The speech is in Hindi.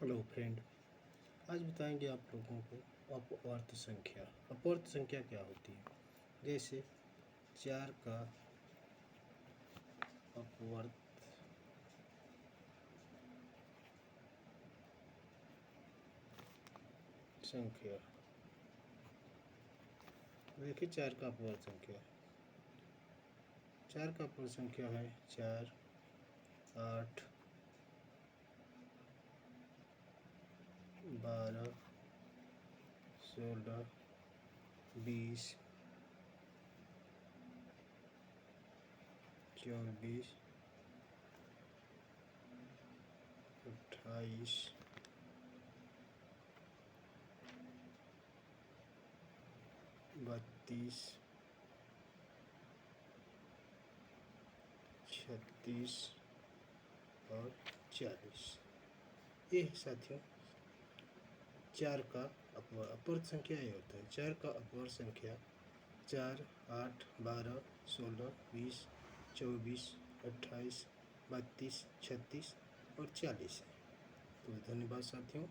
हेलो फ्रेंड, आज बताएंगे आप लोगों को अपवर्त संख्या। अपवर्त संख्या क्या होती है? जैसे 4 का अपवर्त संख्या। देखिए 4 का अपवर्त संख्या, 4 का अपवर्त संख्या है 4, 8, 12, 16, 20, 24, 28, 32, 36 और 40। ये साथियों 4 का अपवर्त संख्या ये होता है। 4 का अपवर्त संख्या 4, 8, 12, 16, 20, 24, 28, 32, 36 और 40 है। तो धन्यवाद साथियों।